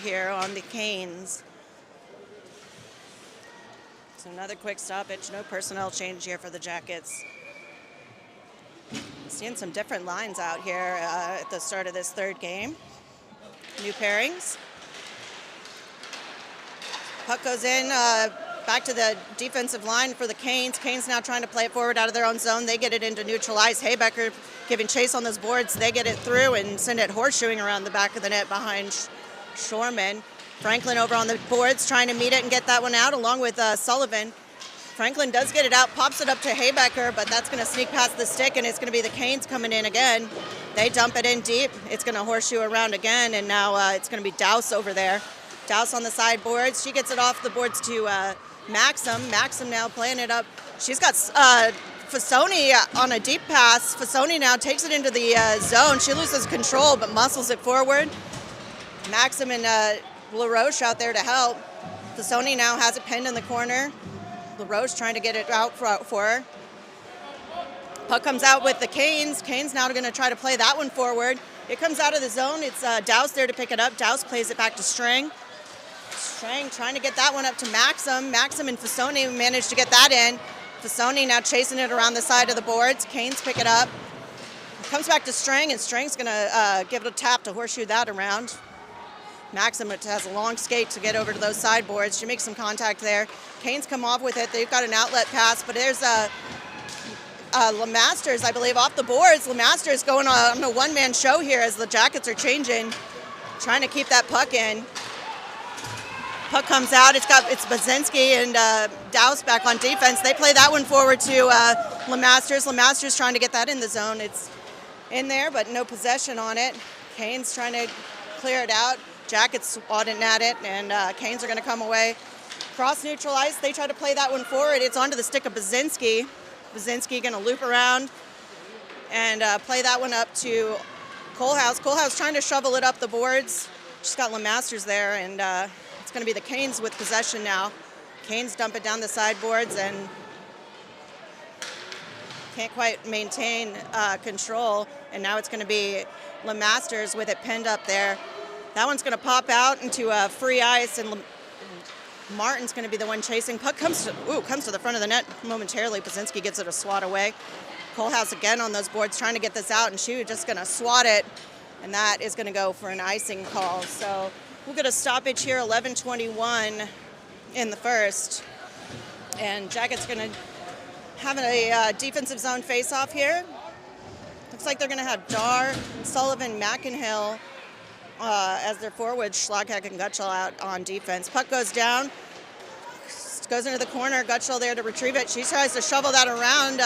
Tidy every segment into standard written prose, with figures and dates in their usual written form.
here on the Canes. So another quick stoppage, no personnel change here for the Jackets. Seeing some different lines out here at the start of this third game. New pairings. Puck goes in, back to the defensive line for the Canes. Canes now trying to play it forward out of their own zone. They get it into neutral ice. Haybecker giving chase on those boards. They get it through and send it horseshoeing around the back of the net behind Shorman. Franklin over on the boards trying to meet it and get that one out along with Sullivan. Franklin does get it out, pops it up to Haybecker, but that's going to sneak past the stick, and it's going to be the Canes coming in again. They dump it in deep. It's going to horseshoe around again, and now it's going to be Douse over there. Douse on the sideboards. She gets it off the boards to Maxim. Maxim now playing it up. She's got Fasoni on a deep pass. Fasoni now takes it into the zone. She loses control, but muscles it forward. Maxim and LaRoche out there to help. Fasoni now has it pinned in the corner. LaRoche trying to get it out for her. Puck comes out with the Canes. Canes now going to try to play that one forward. It comes out of the zone. It's Douse there to pick it up. Douse plays it back to Strang. Strang trying to get that one up to Maxim. Maxim and Fasoni managed to get that in. Fasoni now chasing it around the side of the boards. Canes pick it up. It comes back to Strang, and Strang's going to give it a tap to horseshoe that around. Maxim has a long skate to get over to those sideboards. She makes some contact there. Canes come off with it. They've got an outlet pass, but there's LeMasters, I believe, off the boards. LeMasters going on a one-man show here as the Jackets are changing, trying to keep that puck in. Puck comes out. It's Bazinski and Douse back on defense. They play that one forward to LeMasters. LeMasters trying to get that in the zone. It's in there, but no possession on it. Canes trying to clear it out. Jackets swatting at it, and Canes are going to come away. Cross neutral ice, they try to play that one forward. It's onto the stick of Bazinski. Bazinski going to loop around and play that one up to Kohlhaus. Kohlhaus trying to shovel it up the boards. She's got LeMasters there, and it's going to be the Canes with possession now. Canes dump it down the sideboards and can't quite maintain control, and now it's going to be LeMasters with it pinned up there. That one's going to pop out into free ice, and Martin's going to be the one chasing. Puck comes to the front of the net momentarily. Pazinski gets it a swat away. Kohlhaus again on those boards trying to get this out, and she was just going to swat it, and that is going to go for an icing call. So we'll get a stoppage here, 11:21 in the first. And Jackets going to have a defensive zone face-off here. Looks like they're going to have Dar, Sullivan, McInhill as their forwards, Schlagheck and Gutschall out on defense. Puck goes down, goes into the corner. Gutschall there to retrieve it. She tries to shovel that around,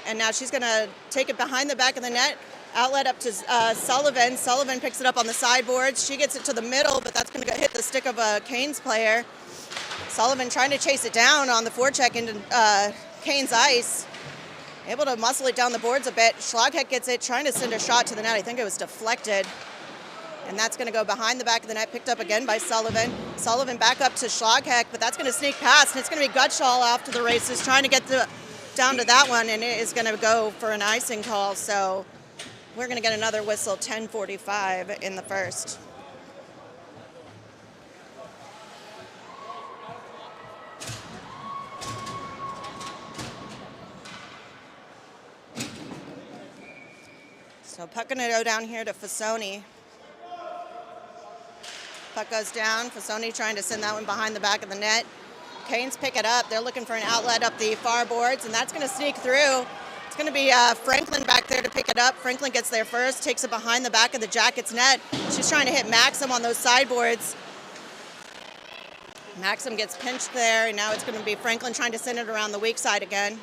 and now she's going to take it behind the back of the net. Outlet up to Sullivan. Sullivan picks it up on the sideboards. She gets it to the middle, but that's going to hit the stick of a Canes player. Sullivan trying to chase it down on the forecheck into Canes ice. Able to muscle it down the boards a bit. Schlagheck gets it, trying to send a shot to the net. I think it was deflected. And that's going to go behind the back of the net, picked up again by Sullivan. Sullivan back up to Schlagheck, but that's going to sneak past, and it's going to be Gutschall off to the races, trying to get down to that one, and it is going to go for an icing call. So we're going to get another whistle, 10:45 in the first. So puck going to go down here to Fasoni. Puck goes down. Fasoni trying to send that one behind the back of the net. Canes pick it up. They're looking for an outlet up the far boards, and that's going to sneak through. It's going to be Franklin back there to pick it up. Franklin gets there first, takes it behind the back of the Jackets net. She's trying to hit Maxim on those sideboards. Maxim gets pinched there, and now it's going to be Franklin trying to send it around the weak side again.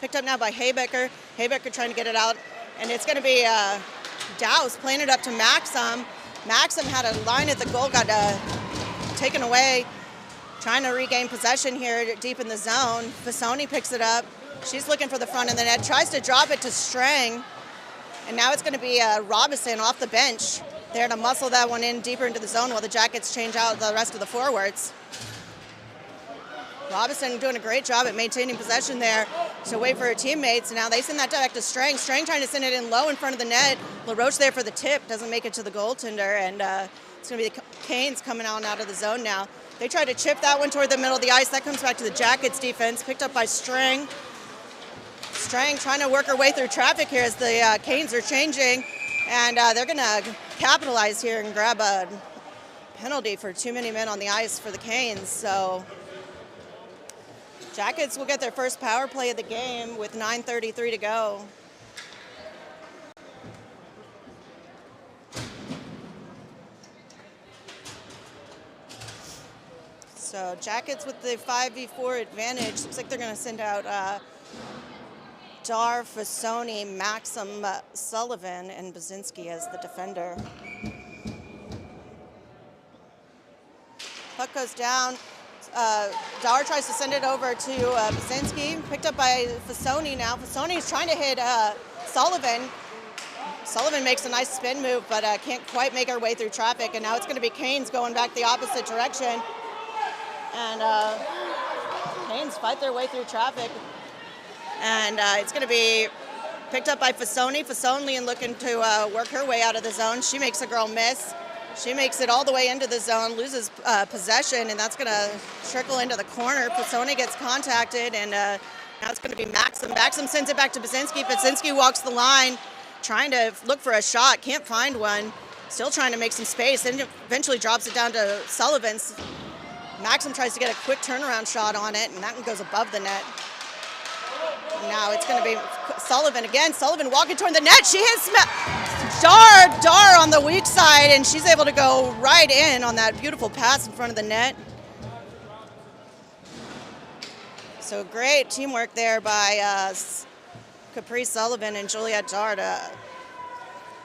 Picked up now by Haybecker. Haybecker trying to get it out, and it's going to be Douse playing it up to Maxim. Maxim had a line at the goal, got taken away. Trying to regain possession here deep in the zone. Fasoni picks it up. She's looking for the front of the net, tries to drop it to Strang. And now it's going to be Robinson off the bench there to muscle that one in deeper into the zone while the Jackets change out the rest of the forwards. Robinson doing a great job at maintaining possession there to wait for her teammates. Now they send that back to Strang. Strang trying to send it in low in front of the net. LaRoche there for the tip, doesn't make it to the goaltender, and It's going to be the Canes coming out of the zone now. They try to chip that one toward the middle of the ice. That comes back to the Jackets defense, picked up by Strang. Strang trying to work her way through traffic here as the Canes are changing. And they're going to capitalize here and grab a penalty for too many men on the ice for the Canes. So Jackets will get their first power play of the game with 9:33 to go. So Jackets with the 5v4 advantage. Looks like they're going to send out Dar, Fasoni, Maxim, Sullivan, and Bazinski as the defender. Puck goes down. Dar tries to send it over to Bazinski. Picked up by Fasoni now. Fasoni is trying to hit Sullivan. Sullivan makes a nice spin move, but can't quite make her way through traffic. And now it's going to be Canes going back the opposite direction. And Canes fight their way through traffic. And it's going to be picked up by Fasoni. Fasoni looking to work her way out of the zone. She makes a girl miss. She makes it all the way into the zone, loses possession, and that's going to trickle into the corner. Fasoni gets contacted, and now it's going to be Maxim. Maxim sends it back to Bazinski. Bazinski walks the line, trying to look for a shot. Can't find one. Still trying to make some space, and eventually drops it down to Sullivan. Maxim tries to get a quick turnaround shot on it, and that one goes above the net. Now it's going to be Sullivan again. Sullivan walking toward the net. She hits Dar on the weak side, and she's able to go right in on that beautiful pass in front of the net. So great teamwork there by Capri Sullivan and Juliet Dar to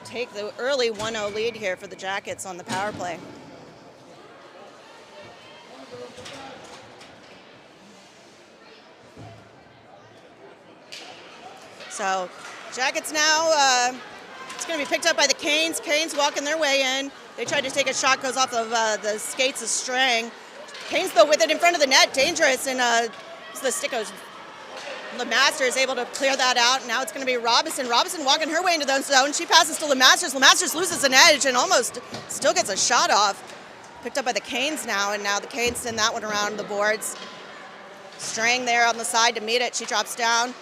take the early 1-0 lead here for the Jackets on the power play. So Jackets now, it's going to be picked up by the Canes. Canes walking their way in. They tried to take a shot, goes off of the skates of Strang. Canes, though, with it in front of the net, dangerous, and the stick goes. LeMaster is able to clear that out. Now it's going to be Robinson. Robinson walking her way into the zone. She passes to LeMasters. LeMasters loses an edge and almost still gets a shot off. Picked up by the Canes now, and now the Canes send that one around the boards. Strang there on the side to meet it. She drops down.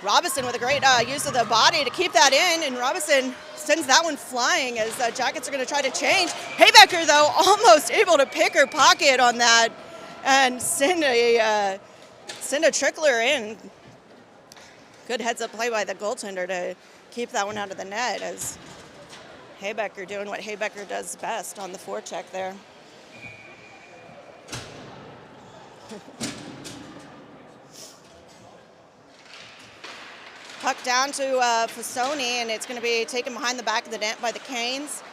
Robinson with a great use of the body to keep that in, and Robinson sends that one flying as Jackets are going to try to change. Haybecker, though, almost able to pick her pocket on that and send a trickler in. Good heads-up play by the goaltender to keep that one out of the net as Haybecker doing what Haybecker does best on the forecheck there. Puck down to Fasoni, and it's going to be taken behind the back of the net by the Canes.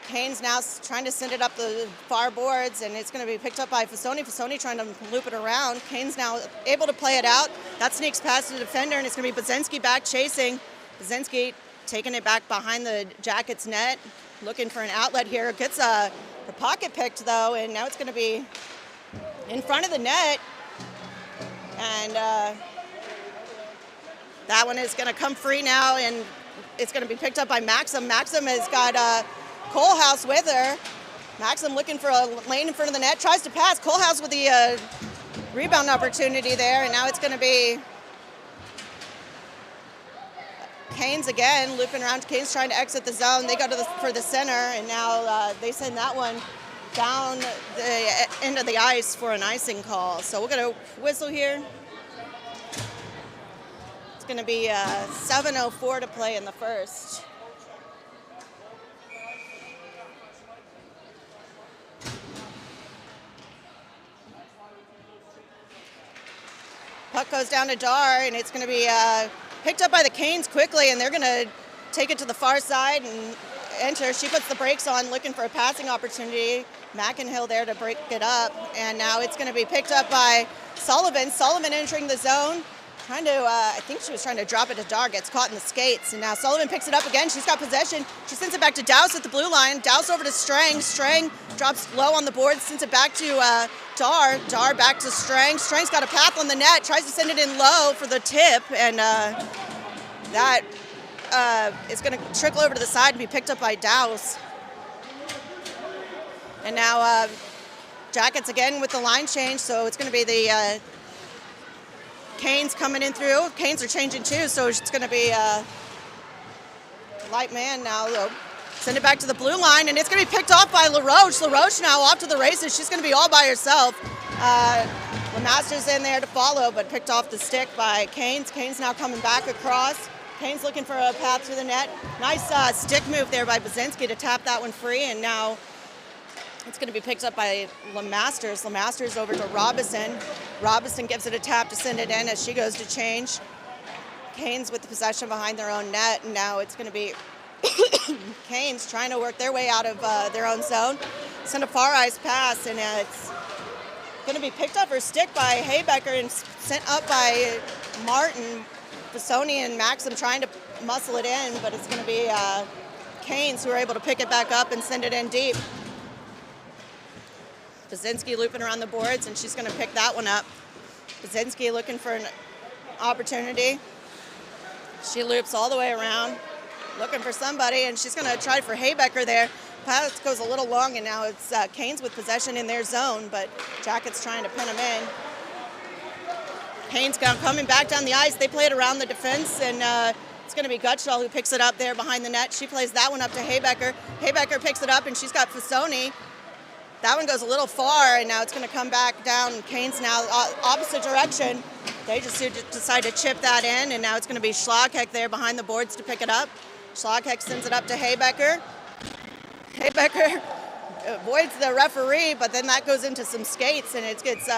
Canes now trying to send it up the far boards, and it's going to be picked up by Fasoni. Fasoni trying to loop it around. Canes now able to play it out. That sneaks past the defender, and it's going to be Bazinski back chasing. Bazinski taking it back behind the Jackets net, looking for an outlet here. Gets the pocket picked, though, and now it's going to be in front of the net. And that one is going to come free now, and it's going to be picked up by Maxim. Maxim has got Kohlhaas with her. Maxim looking for a lane in front of the net, tries to pass. Kohlhaas with the rebound opportunity there, and now it's going to be Canes again, looping around. Canes trying to exit the zone. They go for the center, and now they send that one down the end of the ice for an icing call. So we'll get a whistle here. It's going to be 7:04 to play in the first. Puck goes down to Dar, and it's going to be picked up by the Canes quickly, and they're going to take it to the far side and enter. She puts the brakes on, looking for a passing opportunity. McInhill there to break it up, and now it's going to be picked up by Sullivan. Sullivan entering the zone. Trying to, I think she was trying to drop it to Dar, gets caught in the skates, and now Sullivan picks it up again. She's got possession. She sends it back to Douse at the blue line. Douse over to Strang. Strang drops low on the board, sends it back to Dar. Dar back to Strang. Strang's got a path on the net, tries to send it in low for the tip, and that is going to trickle over to the side and be picked up by Douse. And now Jackets again with the line change, so it's going to be the Canes coming in through. Canes are changing too, so it's going to be light man now. Send it back to the blue line, and it's going to be picked off by LaRoche. LaRoche now off to the races. She's going to be all by herself. LeMaster's in there to follow, but picked off the stick by Canes. Canes now coming back across. Canes looking for a path through the net. Nice stick move there by Bazinski to tap that one free, and now it's going to be picked up by LeMasters. LeMasters over to Robinson. Robinson gives it a tap to send it in as she goes to change. Canes with the possession behind their own net, and now it's going to be Canes trying to work their way out of their own zone. Send a far ice pass, and it's going to be picked up or stick by Haybecker and sent up by Martin. Fasoni and Maxim trying to muscle it in, but it's going to be Canes who are able to pick it back up and send it in deep. Bazinski looping around the boards, and she's going to pick that one up. Bazinski looking for an opportunity. She loops all the way around, looking for somebody, and she's going to try for Haybecker there. Pass goes a little long, and now it's Canes with possession in their zone, but Jackets trying to pin them in. Canes coming back down the ice. They play it around the defense, and it's going to be Gutschall who picks it up there behind the net. She plays that one up to Haybecker. Haybecker picks it up, and she's got Fasoni. That one goes a little far, and now it's going to come back down. Canes now opposite direction. They just decide to chip that in, and now it's going to be Schlagheck there behind the boards to pick it up. Schlagheck sends it up to Haybecker. Haybecker avoids the referee, but then that goes into some skates, and it gets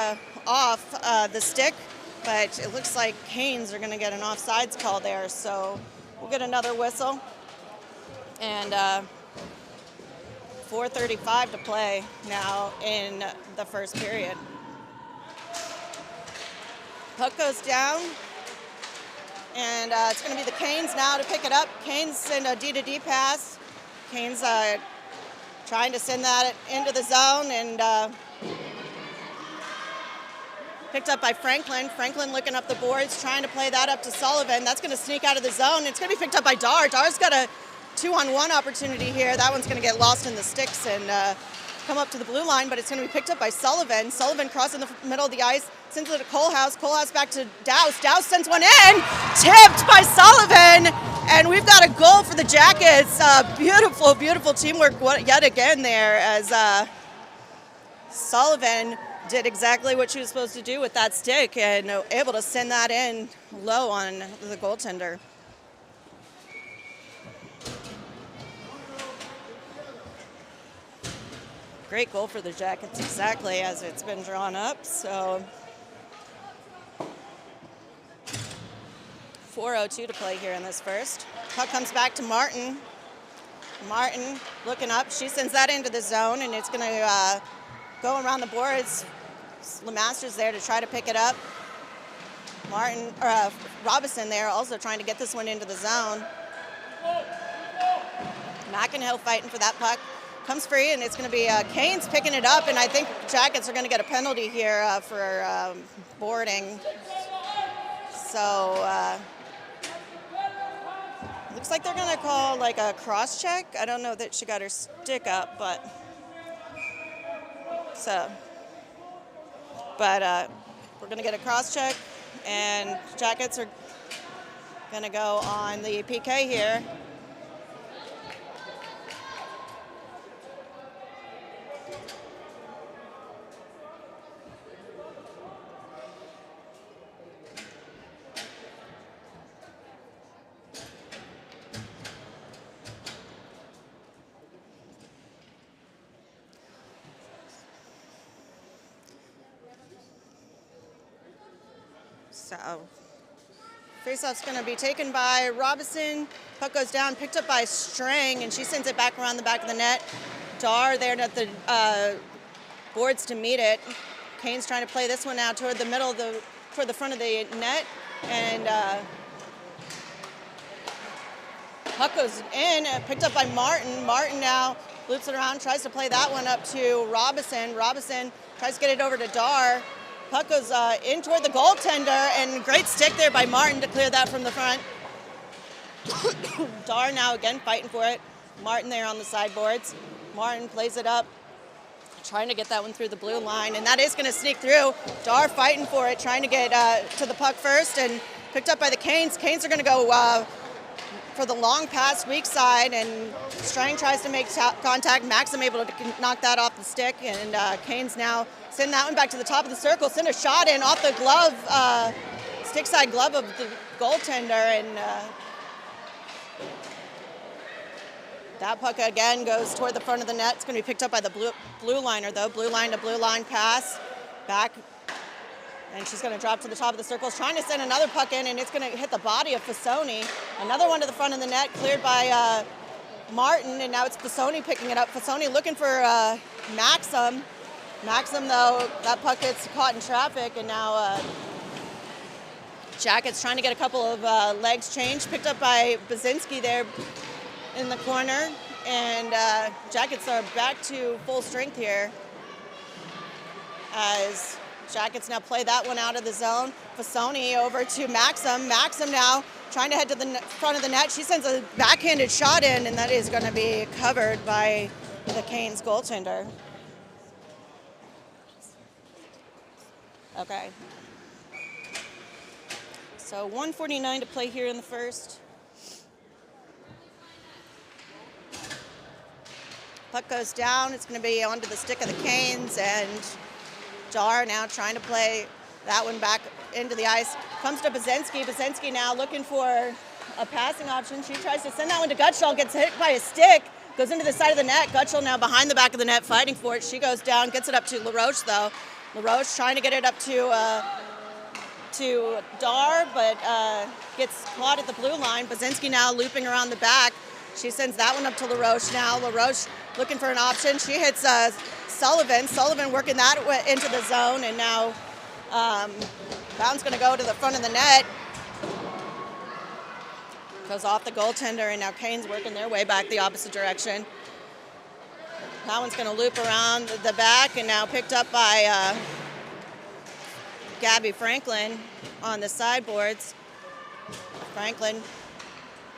off the stick. But it looks like Canes are going to get an offsides call there, so we'll get another whistle. And 4:35 to play now in the first period. Puck goes down, and it's going to be the Canes now to pick it up. Canes send a D-to-D pass. Canes trying to send that into the zone, and picked up by Franklin. Franklin looking up the boards, trying to play that up to Sullivan. That's going to sneak out of the zone. It's going to be picked up by Dar. Dar's got a 2-on-1 opportunity here. That one's going to get lost in the sticks and come up to the blue line, but it's going to be picked up by Sullivan. Sullivan crossing the middle of the ice, sends it to Kohlhaus. Kohlhaus back to Douse. Douse sends one in, tipped by Sullivan, and we've got a goal for the Jackets. Beautiful, beautiful teamwork yet again there as Sullivan did exactly what she was supposed to do with that stick and able to send that in low on the goaltender. Great goal for the Jackets, exactly as it's been drawn up. So 4:02 to play here in this first. Puck comes back to Martin. Martin looking up. She sends that into the zone, and it's going to go around the boards. LeMaster's there to try to pick it up. Robinson there also trying to get this one into the zone. McInhill fighting for that puck. Comes free, and it's going to be Canes picking it up, and I think Jackets are going to get a penalty here for boarding. So looks like they're going to call like a cross check. I don't know that she got her stick up, but we're going to get a cross check, and Jackets are going to go on the PK here. So faceoff's going to be taken by Robinson. Puck goes down, picked up by Strang, and she sends it back around the back of the net. Dar there at the boards to meet it. Canes trying to play this one out toward the middle of toward the front of the net, and puck goes in, picked up by Martin. Martin now loops it around, tries to play that one up to Robinson. Robinson tries to get it over to Dar. Puck goes in toward the goaltender, and great stick there by Martin to clear that from the front. Dar now again fighting for it. Martin there on the sideboards. Martin plays it up trying to get that one through the blue line, and that is going to sneak through. Dar fighting for it, trying to get to the puck first, and picked up by the Canes. Canes are going to go for the long pass, weak side, and Strang tries to make contact. Maxim able to knock that off the stick, and Canes now send that one back to the top of the circle, send a shot in off the glove, stick side glove of the goaltender, and that puck again goes toward the front of the net. It's going to be picked up by the blue liner, though. Blue line to blue line pass, back, and she's going to drop to the top of the circle. She's trying to send another puck in, and it's going to hit the body of Fasoni. Another one to the front of the net, cleared by Martin, and now it's Fasoni picking it up. Fasoni looking for Maxim. Maxim, though, that puck gets caught in traffic, and now Jackets trying to get a couple of legs changed. Picked up by Bazinski there in the corner, and Jackets are back to full strength here as Jackets now play that one out of the zone. Fasoni over to Maxim. Maxim now trying to head to the front of the net. She sends a backhanded shot in, and that is going to be covered by the Canes goaltender. Okay. So 1:49 to play here in the first. Puck goes down. It's going to be onto the stick of the Canes, and Dar now trying to play that one back into the ice. Comes to Bazinski. Bazinski now looking for a passing option. She tries to send that one to Gutschall, gets hit by a stick, goes into the side of the net. Gutschall now behind the back of the net fighting for it. She goes down, gets it up to LaRoche, though. LaRoche trying to get it up to Dar, but gets caught at the blue line. Bazinski now looping around the back. She sends that one up to LaRoche now. LaRoche looking for an option. She hits Sullivan. Sullivan working that into the zone, and now that one's going to go to the front of the net. Goes off the goaltender, and now Canes working their way back the opposite direction. That one's going to loop around the back, and now picked up by Gabby Franklin on the sideboards. Franklin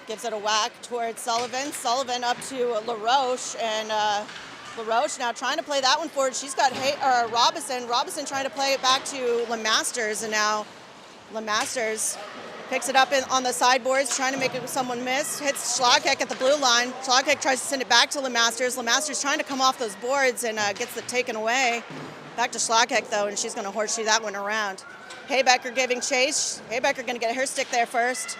gives it a whack towards Sullivan. Sullivan up to LaRoche, and LaRoche now trying to play that one forward. She's got Robinson. Robinson trying to play it back to LeMasters, and now LeMasters picks it up on the sideboards, trying to make someone miss. Hits Schlagheck at the blue line. Schlagheck tries to send it back to LeMasters. LeMasters trying to come off those boards and gets it taken away. Back to Schlagheck, though, and she's going to horseshoe that one around. Haybecker giving chase. Haybecker going to get her stick there first.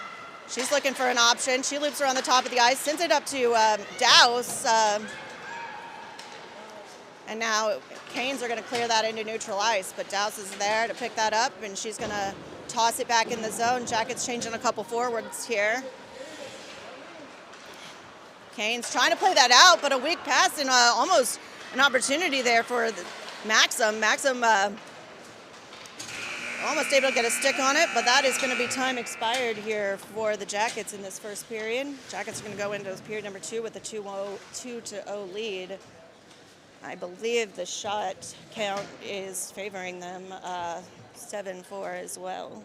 She's looking for an option. She loops around the top of the ice, sends it up to Douse. And now Canes are going to clear that into neutral ice, but Douse is there to pick that up, and she's going to toss it back in the zone. Jackets changing a couple forwards here. Canes trying to play that out, but a weak pass and almost an opportunity there for Maxim. Maxim almost able to get a stick on it, but that is going to be time expired here for the Jackets in this first period. Jackets are going to go into period number 2 with a 2-0 lead. I believe the shot count is favoring them 7-4 as well.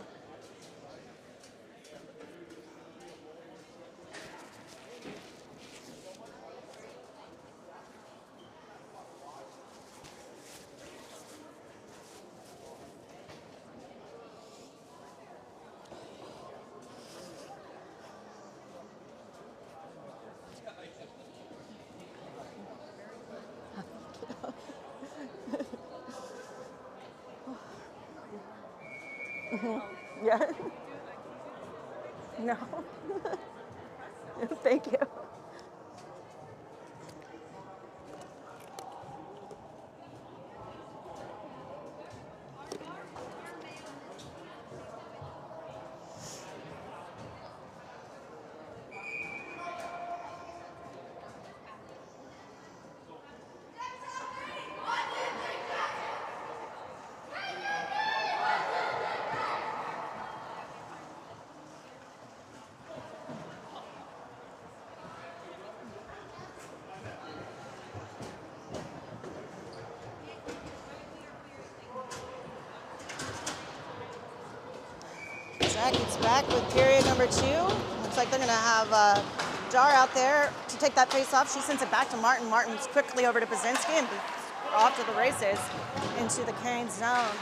Yeah. No. Thank you. Jackets back with period number 2. Looks like they're going to have Dar out there to take that face off. She sends it back to Martin. Martin's quickly over to Bazinski, and off to the races into the Canes zone.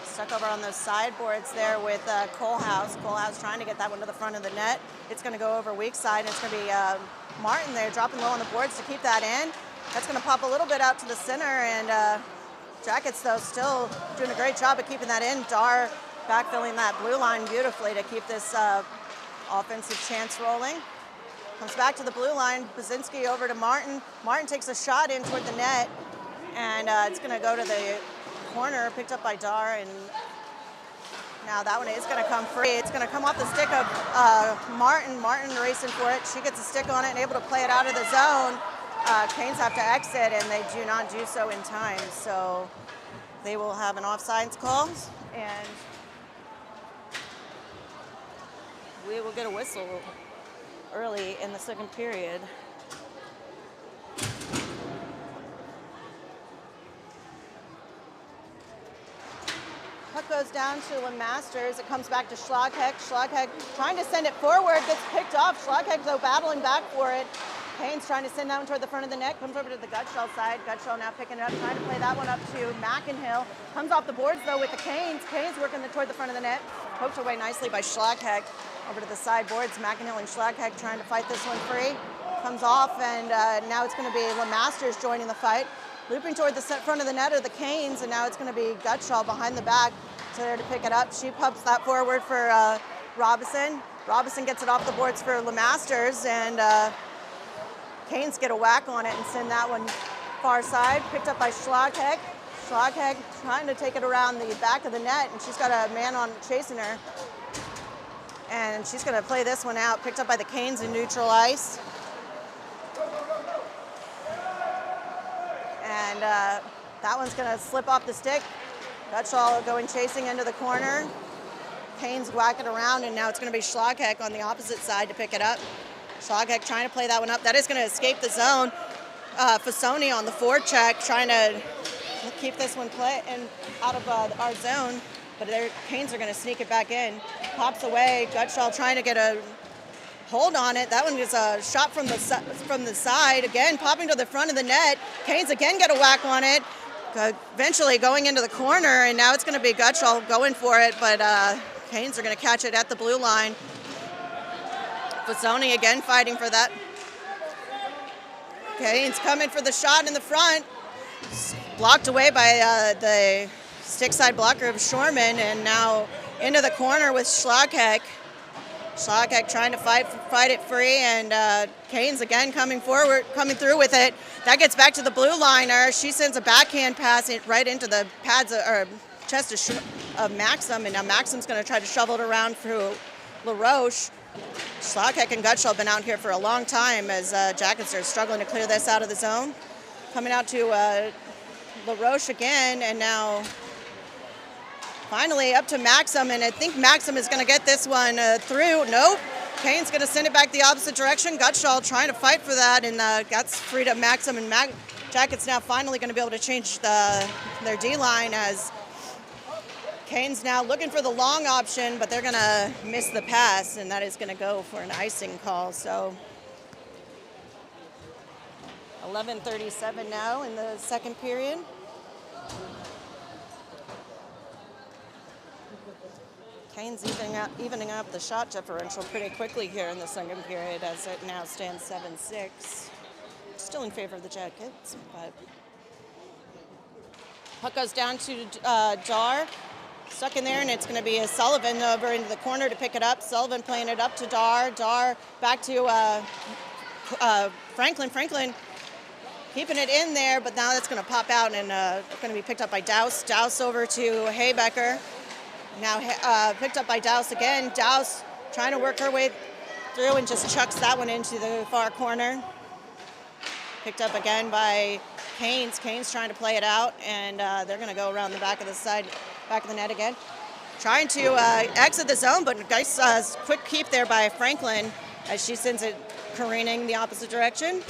Stuck over on those sideboards there with Colehouse. Colehouse trying to get that one to the front of the net. It's going to go over weak side, and it's going to be Martin there dropping low on the boards to keep that in. That's going to pop a little bit out to the center, and Jackets, though, still doing a great job of keeping that in. Dar backfilling that blue line beautifully to keep this offensive chance rolling. Comes back to the blue line. Basinski over to Martin. Martin takes a shot in toward the net, and it's going to go to the corner, picked up by Dar, and now that one is going to come free. It's going to come off the stick of Martin. Martin racing for it. She gets a stick on it and able to play it out of the zone. Canes have to exit, and they do not do so in time, so they will have an offsides call, and we will get a whistle early in the second period. Puck goes down to Lemasters. It comes back to Schlagheck. Schlagheck trying to send it forward, gets picked off. Schlagheck, though, battling back for it. Canes trying to send that one toward the front of the net, comes over to the Gutschall side. Gutschall now picking it up, trying to play that one up to McInhill. Comes off the boards, though, with the Canes. Canes working toward the front of the net. Poked away nicely by Schlagheck. Over to the sideboards, McInhill and Schlagheck trying to fight this one free. Comes off, and now it's going to be Lemasters joining the fight. Looping toward the front of the net are the Canes, and now it's going to be Gutschall behind the back to there to pick it up. She pumps that forward for Robinson. Robinson gets it off the boards for Lemasters, and Canes get a whack on it and send that one far side. Picked up by Schlagheck. Schlagheck trying to take it around the back of the net, and she's got a man on chasing her. And she's going to play this one out. Picked up by the Canes in neutral ice. And that one's going to slip off the stick. Gutschall going chasing into the corner. Canes whack it around, and now it's going to be Schlagheck on the opposite side to pick it up. Schlagheck trying to play that one up. That is going to escape the zone. Fasoni on the forecheck trying to keep this one out of our zone. But Canes are going to sneak it back in. Pops away. Gutschall trying to get a hold on it. That one is a shot from the side. Again, popping to the front of the net. Canes again get a whack on it. Eventually going into the corner, and now it's going to be Gutschall going for it, but Canes are going to catch it at the blue line. Fasoni again fighting for that. Canes coming for the shot in the front. Blocked away by the stick side blocker of Shorman, and now into the corner with Schlagheck. Schlagheck trying to fight it free, and Canes again coming through with it. That gets back to the blue liner. She sends a backhand pass right into the pads or chest of Maxim, and now Maxim's going to try to shovel it around through LaRoche. Schlagheck and Gutschall have been out here for a long time as Jackets are struggling to clear this out of the zone. Coming out to LaRoche again, and now finally up to Maxim, and I think Maxim is going to get this one through. Nope. Cane's going to send it back the opposite direction. Gutschall trying to fight for that, and that's freed up Maxim, and Jackets now finally going to be able to change their D-line as Canes now looking for the long option, but they're going to miss the pass, and that is going to go for an icing call. So 11:37 now in the second period. Canes evening up the shot differential pretty quickly here in the second period as it now stands 7-6. Still in favor of the Jackets, but puck goes down to Dar. Stuck in there, and it's going to be a Sullivan over into the corner to pick it up. Sullivan playing it up to Dar. Dar back to Franklin. Franklin keeping it in there, but now that's going to pop out and going to be picked up by Douse. Douse over to Haybecker. Now picked up by Douse again. Douse trying to work her way through and just chucks that one into the far corner. Picked up again by Canes. Canes trying to play it out, and they're going to go around the back of the net again. Trying to exit the zone, but nice quick keep there by Franklin as she sends it careening the opposite direction.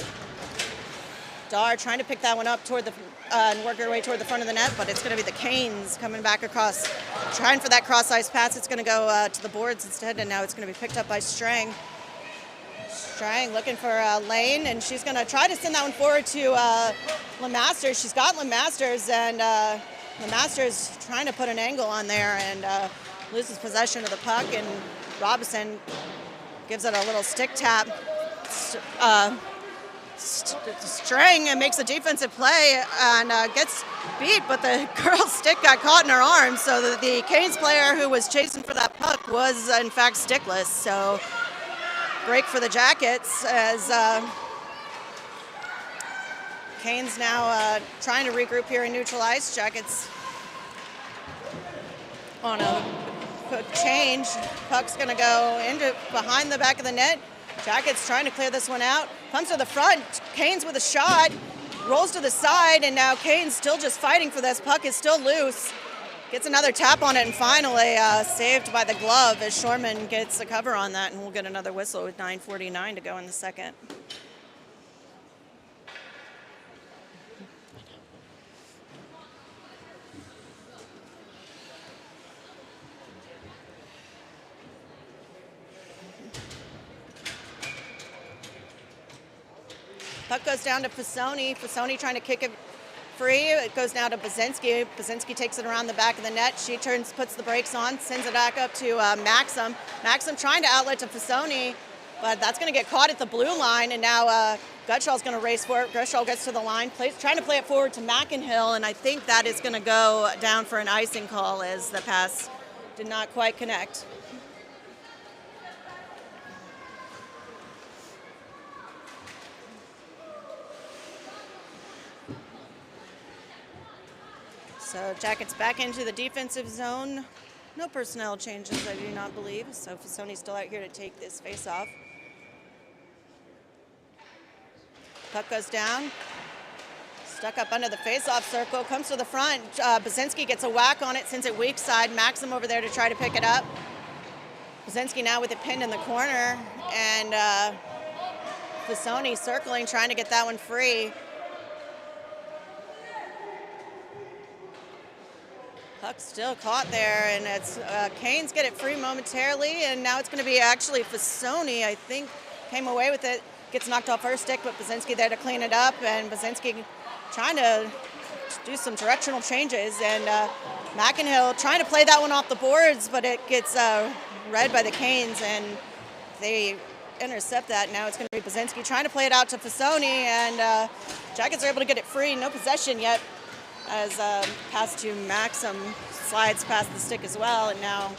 Dar trying to pick that one up toward and work her way toward the front of the net, but it's going to be the Canes coming back across, trying for that cross-ice pass. It's going to go to the boards instead, and now it's going to be picked up by Strang. Strang looking for a lane, and she's going to try to send that one forward to LeMasters. She's got LeMasters, and LeMasters trying to put an angle on there and loses possession of the puck, and Robinson gives it a little stick tap. Strang and makes a defensive play and gets beat, but the girl's stick got caught in her arm, so the Canes player who was chasing for that puck was in fact stickless. So break for the Jackets as Canes now trying to regroup here in neutral ice. Jackets on a quick change. Puck's going to go into behind the back of the net. Jackets trying to clear this one out. Comes to the front. Canes with a shot. Rolls to the side, and now Canes still just fighting for this. Puck is still loose. Gets another tap on it, and finally saved by the glove as Shorman gets a cover on that, and we'll get another whistle with 9:49 to go in the second. Puck goes down to Fasoni. Fasoni trying to kick it free. It goes now to Bazinski. Bazinski takes it around the back of the net. She turns, puts the brakes on, sends it back up to Maxim. Maxim trying to outlet to Fasoni, but that's going to get caught at the blue line, and now Gutschall's going to race for it. Gutschall gets to the line, trying to play it forward to McInhill, and I think that is going to go down for an icing call as the pass did not quite connect. So Jackets back into the defensive zone. No personnel changes, I do not believe. So Fasoni's still out here to take this face-off. Puck goes down. Stuck up under the face-off circle. Comes to the front. Bazinski gets a whack on it, sends it weak side. Maxim over there to try to pick it up. Bazinski now with it pinned in the corner. And Fasoni circling, trying to get that one free. Puck's still caught there, and it's Canes get it free momentarily, and now it's going to be actually Fasoni, I think, came away with it. Gets knocked off her stick, but Bazinski there to clean it up, and Bazinski trying to do some directional changes, and McInhill trying to play that one off the boards, but it gets read by the Canes, and they intercept that. Now it's going to be Bazinski trying to play it out to Fasoni, and Jackets are able to get it free. No possession yet, as pass to Maxim slides past the stick as well, and now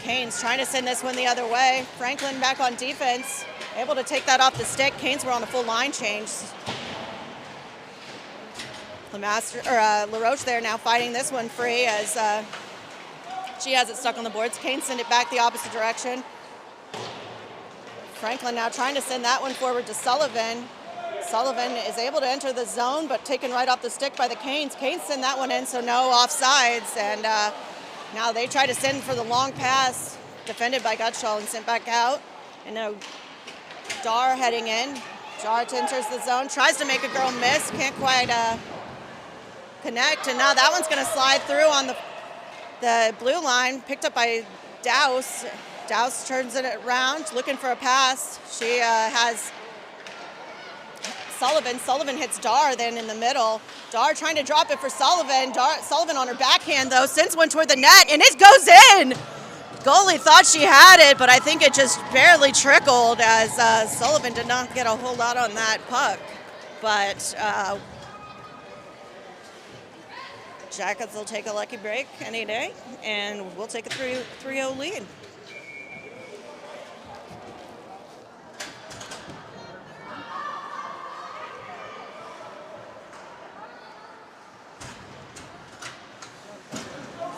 Canes trying to send this one the other way. Franklin back on defense, able to take that off the stick. Canes were on a full line change. LaRoche there now fighting this one free as she has it stuck on the boards. Canes send it back the opposite direction. Franklin now trying to send that one forward to Sullivan. Sullivan is able to enter the zone, but taken right off the stick by the Canes. Canes send that one in, so no offsides. And now they try to send for the long pass, defended by Gutschall and sent back out. And now Dar heading in. Dar enters the zone, tries to make a girl miss, can't quite connect. And now that one's going to slide through on the blue line, picked up by Douse. Douse turns it around, looking for a pass. She has Sullivan. Sullivan hits Dar then in the middle. Dar trying to drop it for Sullivan. Sullivan on her backhand though, sends one toward the net, and it goes in! Goalie thought she had it, but I think it just barely trickled as Sullivan did not get a whole lot on that puck. But Jackets will take a lucky break any day, and we'll take a 3-0 lead.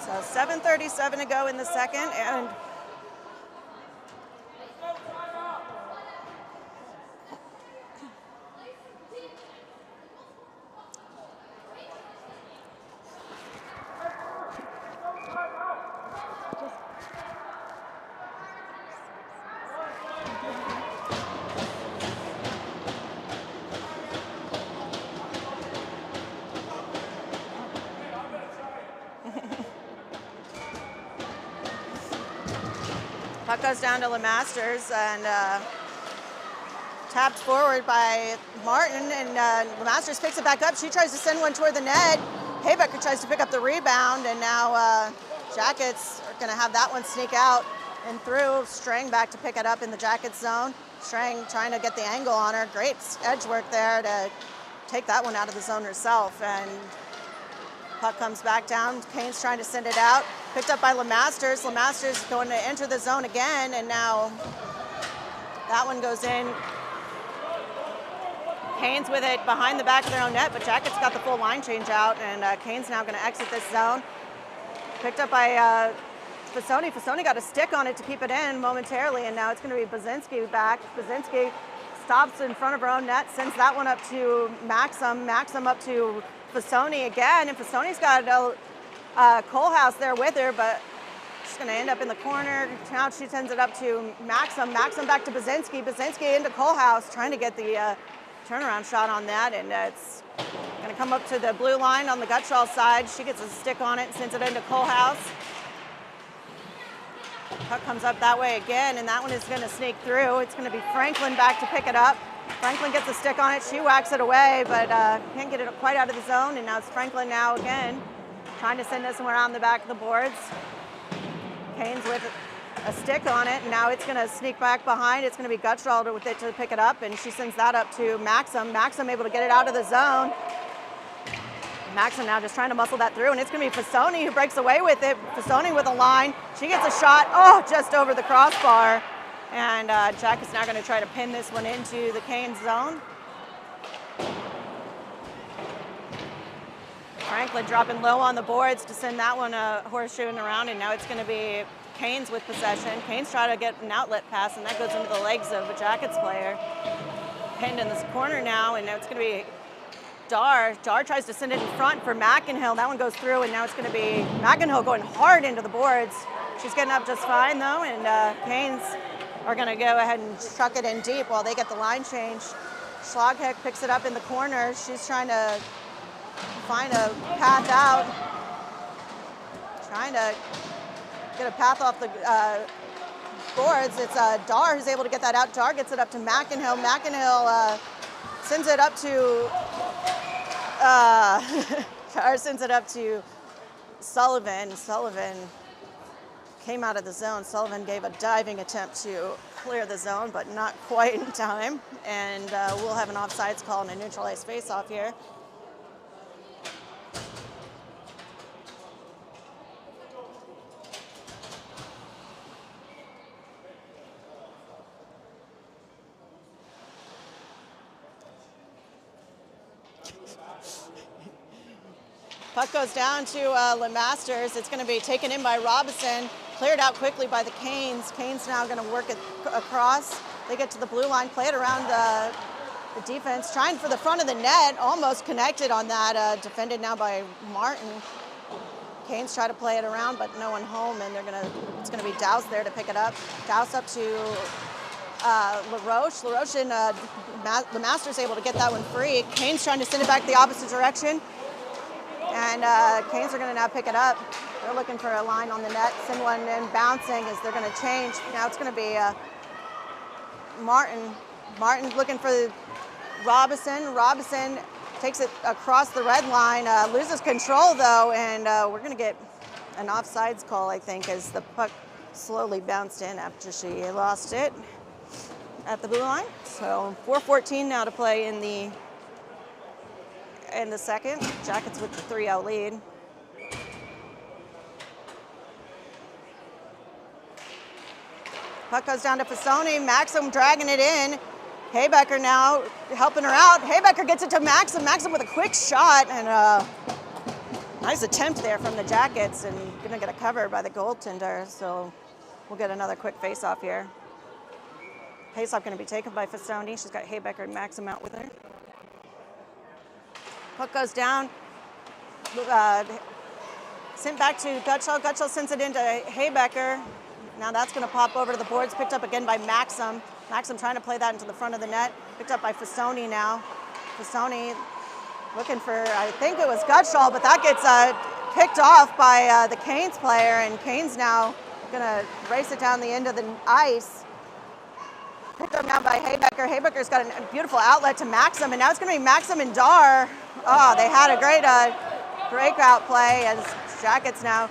So 7:37 to go in the second, and puck goes down to LeMasters, and tapped forward by Martin, and LeMasters picks it back up. She tries to send one toward the net. Haybecker tries to pick up the rebound, and now Jackets are going to have that one sneak out and through. Strang back to pick it up in the Jackets zone. Strang trying to get the angle on her. Great edge work there to take that one out of the zone herself. And puck comes back down. Kane's trying to send it out. Picked up by LeMasters. LeMasters going to enter the zone again, and now that one goes in. Kane's with it behind the back of their own net, but Jackets got the full line change out, and Kane's now going to exit this zone. Picked up by Fasoni. Fasoni got a stick on it to keep it in momentarily, and now it's going to be Bazinski back. Bazinski stops in front of her own net, sends that one up to Maxim. Maxim up to Fasoni again, and Fasoni's got Kohlhaas there with her, but she's going to end up in the corner. Now she sends it up to Maxim. Maxim back to Bazinski. Bazinski into Kohlhaas, trying to get the turnaround shot on that, and it's going to come up to the blue line on the Gutschall side. She gets a stick on it and sends it into Kohlhaas. Puck comes up that way again, and that one is going to sneak through. It's going to be Franklin back to pick it up. Franklin gets a stick on it. She whacks it away, but can't get it quite out of the zone, and now it's Franklin now again, trying to send this one around the back of the boards. Kane's with a stick on it, and now it's going to sneak back behind. It's going to be Gutschall with it to pick it up, and she sends that up to Maxim. Maxim able to get it out of the zone. Maxim now just trying to muscle that through, and it's going to be Fasoni who breaks away with it. Fasoni with a line. She gets a shot, just over the crossbar. And Jack is now going to try to pin this one into the Canes zone. Franklin dropping low on the boards to send that one horseshoeing around, and now it's going to be Canes with possession. Canes try to get an outlet pass, and that goes into the legs of a Jackets player. Pinned in this corner now, and now it's going to be Dar. Dar tries to send it in front for McInhill. That one goes through, and now it's going to be McInhill going hard into the boards. She's getting up just fine, though, and Canes are going to go ahead and truck it in deep while they get the line change. Schlagheck picks it up in the corner. She's trying to find a path out. Trying to get a path off the boards. It's Dar who's able to get that out. Dar gets it up to McInhill. McInhill sends it up to Dar sends it up to Sullivan. Sullivan came out of the zone. Sullivan gave a diving attempt to clear the zone, but not quite in time. And we'll have an offsides call and a neutralized face-off here. Puck goes down to LeMasters. It's going to be taken in by Robinson, cleared out quickly by the Canes. Canes now going to work it across. They get to the blue line, play it around the defense, trying for the front of the net, almost connected on that, defended now by Martin. Canes try to play it around, but no one home, and it's going to be Douse there to pick it up. Douse up to LaRoche. LaRoche and LeMasters able to get that one free. Canes trying to send it back the opposite direction. And Canes are going to now pick it up. They're looking for a line on the net. Send one in bouncing as they're going to change. Now it's going to be Martin. Martin looking for Robinson. Robinson takes it across the red line, loses control though, and we're going to get an offsides call, I think, as the puck slowly bounced in after she lost it at the blue line. So 4:14 now to play in the second. Jackets with the 3-0 lead. Puck goes down to Fasoni. Maxim dragging it in. Haybecker now helping her out. Haybecker gets it to Maxim. Maxim with a quick shot, and nice attempt there from the Jackets, and gonna get a cover by the goaltender. So we'll get another quick face-off here. Face-off gonna be taken by Fasoni. She's got Haybecker and Maxim out with her. Puck goes down, sent back to Gutschall. Gutschall sends it into Haybecker. Now that's going to pop over to the boards, picked up again by Maxim. Maxim trying to play that into the front of the net, picked up by Fasoni now. Fasoni looking for, I think it was Gutschall, but that gets picked off by the Canes player, and Canes now going to race it down the end of the ice. Picked up out now by Haybecker. Haybecker's got a beautiful outlet to Maxim, and now it's going to be Maxim and Dar. Oh, they had a great breakout play as Jackets now.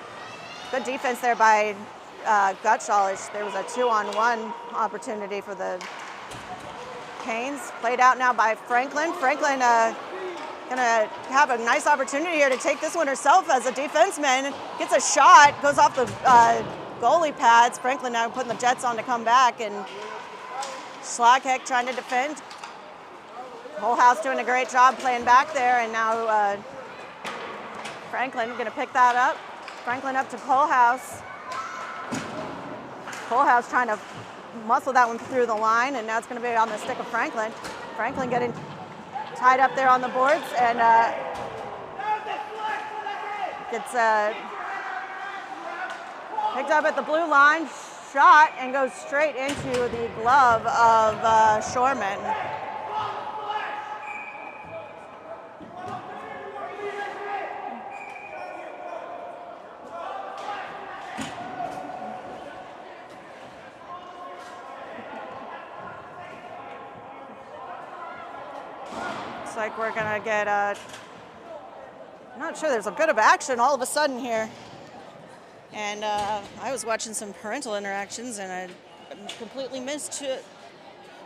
Good defense there by Gutschall. There was a 2-on-1 opportunity for the Canes. Played out now by Franklin. Franklin gonna have a nice opportunity here to take this one herself as a defenseman. Gets a shot, goes off the goalie pads. Franklin now putting the Jets on to come back, and Schlagheck trying to defend. Whole house doing a great job playing back there, and now Franklin gonna pick that up. Franklin up to Kohlhaas. Kohlhaas trying to muscle that one through the line, and now it's gonna be on the stick of Franklin. Franklin getting tied up there on the boards, and gets picked up at the blue line, shot, and goes straight into the glove of Shorman. Looks like we're gonna get I'm not sure, there's a bit of action all of a sudden here. And I was watching some parental interactions, and I completely missed